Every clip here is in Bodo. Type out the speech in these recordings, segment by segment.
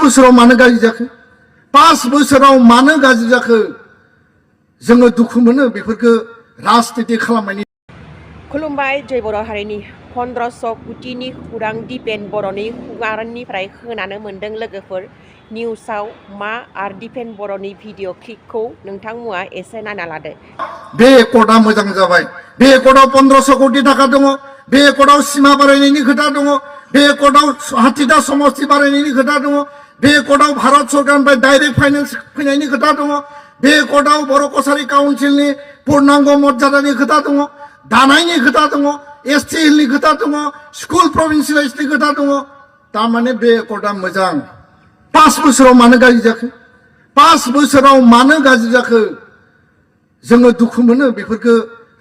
बोसोराव मानो गाज्रि जाखो 5 बोसोराव मानो गाज्रि जाखो जोङो दुखु मोनो बेफोरखौ राजनिति खालामनायनि खुलुमबाय जय बर' हारिनि 1500 कोटिनि खौरां दिपेन बर'नि खुगानिफ्राय खोनानो मोन्दों लोगोफोर निउसाव मा आरो दिपेन बर'नि भिडिअ क्लिपखौ नोंथांमोना एसे नायना लादो। बे एकर्डआ मोजां जाबाय। बे एकर्डआव 1500 कोटि थाखा दङ। बे एकर्डआव सीमा बारायनायनि खोथा दङ। बे एकर्डआव हातिदा समस्ति बारायनायनि खोथा दङ। बे एकर्डआव भारत सरकारनिफ्राय डाइरेक्ट फाइनान्स फैनायनि खोथा दङ। बे एकर्डआव बर' कसारी काउन्सिलनि पूर्णांग मर्यादानि खोथा दङ। दानायनि खोथा दङ। एसटी हिलनि खोथा दङ। स्कुल प्रभिन्सियेलाइजनि खोथा दङ। तारमाने बे एकर्डआ मोजां। 5 बोसोराव मानो गाज्रि जाखो 5 बोसोराव मानो गाज्रि जाखो जोङो दुखु मोनो बेफोरखौ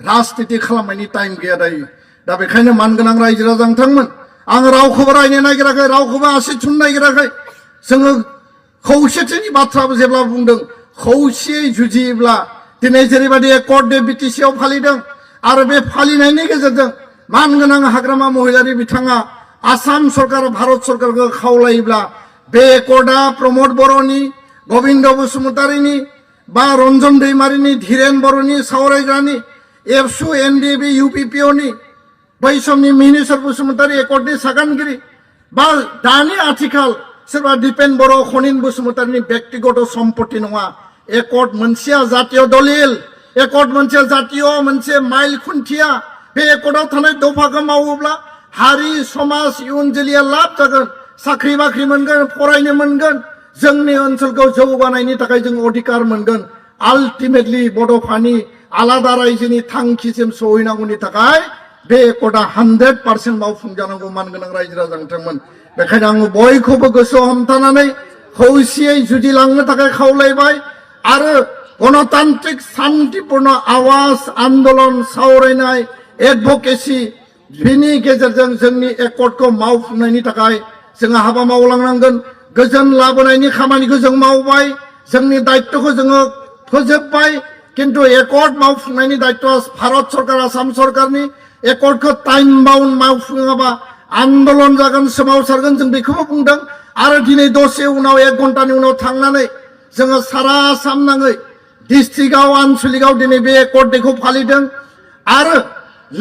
राजनिति खालामनायनि टाइम गैया दायो। दा बेखायनो मानगोनां रायजो राजा नोंथांमोन आं रावखौबो रायनो नागिराखै, रावखौबो आसि थुनो नागिराखै। जोङो खौसेथिनि बाथ्राबो जेब्ला बुंदों खौसेयै जुजियोब्ला दिनै जेरैबायदि एकर्ड डे बिटिसिआव फालिदों आरो बे फालिनायनि गेजेरजों मानगोनां हाग्रामा महिलारि बिथाङा आसाम सरकार भारत सरकारखौ खावलायोब्ला बे एकर्डआ प्रमोद बर'नि, गोविंद बसुमतारीनि बा रन्जन दैमारिनि, धीरेन बर'नि सावरायग्रानि, एबसु एनडिबि इउपिपिअनि बै समनि मिहिनीश्वर बसुमतारी एकर्डनि सागानगिरि बा दानि आथिखाल सोरबा दिपेन बर' खनिन बसुमतारीनि व्यक्तिगत सम्पत्ति नङा। एकर्ड मोनसेया जातीय दलिल, एकर्ड मोनसे जातीय मोनसे माइल खुन्थिया। बे एकर्डआव थानाय दफाखौ मावोब्ला हारि समाज इयुन जोलैया लाब जागोन, साख्रि बाख्रि मोनगोन, फरायनो मोनगोन, जोंनि ओनसोलखौ जौगानायनि थाखाय जों अधिकार मोनगोन। आल्टिमेटलि बड'फानि आलादा रायजोनि थांखिसिम सहैनांगौनि थाखाय बे एकर्डआ 100% मावफुंजानांगौ मानगोनां रायजो राजा नोंथांमोन। बेखायनो आङो बयखौबो गोसोआव हमथानानै खौसेयै जुजिलांनो थाखाय खावलायबाय आरो गणतान्त्रिक शान्तिपूर्ण आवाज आन्दोलन सावरायनाय एडभकेसि बिनि गेजेरजों जोंनि एकर्डखौ मावफुंनायनि थाखाय जोङो हाबा मावलांनांगोन। गोजोन लाबोनायनि खामानिखौ जों मावबाय, जोंनि दायित्वखौ जोङो फोजोबबाय, किन्तु एकर्ड मावफुंनायनि दायित्वआ भारत सरकार आसाम सरकारनि। एकर्डखौ टाइम बाउन्ड मावफुङाबा आन्दोलन जागोन, सोमावसारगोन जों बेखौबो बुंदों। आरो दिनै दसे उनाव 1 घन्टानि उनाव थांनानै जोङो सारा आसाम नाङै डिस्ट्रिक्टआव आनसलिकआव दिनै बे एकर्ड डेखौ फालिदों आरो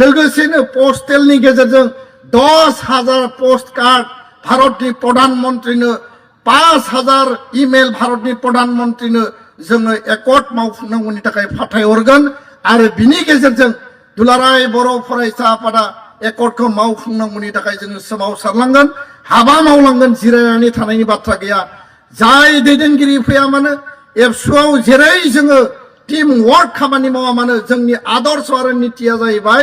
लोगोसेनो पस्टेलनि गेजेरजों 10,000 पोस्ट कार्ड भारतनि प्रधानमन्त्रीनो 5,000 इमेल भारतनि प्रधानमन्त्रीनो जोङो एकर्ड मावफुंनांगौनि थाखाय फाथायहरगोन आरो बिनि गेजेरजों दुलाराय बर' फरायसा आफादा एकर्डखौ मावफुंनांगौनि थाखाय जोङो सोमावसारलांगोन, हाबा मावलांगोन। जिरायनानै थानायनि बाथ्रा गैया। जाय दैदेनगिरि फैया मानो एबसुआव जेरै जोङो टीम वर्क खामानि मावा मानो जोंनि आदर्श आरो नीतिया जाहैबाय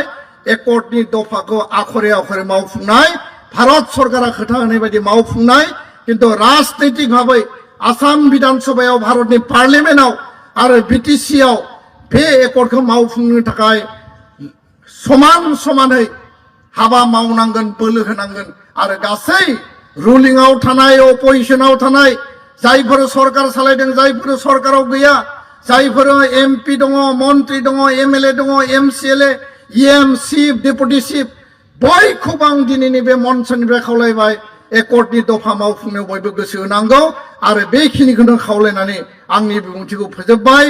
एकर्डनि दफाखौ आखरे आखरे मावफुंनाय, भारत सरकारा खोथा होनाय बायदि मावफुंनाय। किन्तु राजनैतिक भाबै आसाम विधान सभायाव भारतनि पार्लियामेन्टआव आरो बिटिसिआव बे एकर्डखौ मावफुंनो थाखाय समान समानै हाबा मावनांगोन, बोलो होनांगोन आरो गासै रुलिंआव थानाय अपोजिशनाव थानाय जायफोर सरकार सालायदों, जायफोर सरकाराव गैया, जायफोर एमपि दङ, मन्त्रि दङ, एमएलए दङ, MCLA, EM chief, deputy chief बयखौबो आं दिनैनि बे मन्चनिफ्राय खावलायबाय एकर्डनि दफा मावफुंनायाव बयबो गोसो होनांगौ आरो बेखिनिखौनो खावलायनानै आंनि बिबुंथिखौ फोजोबबाय।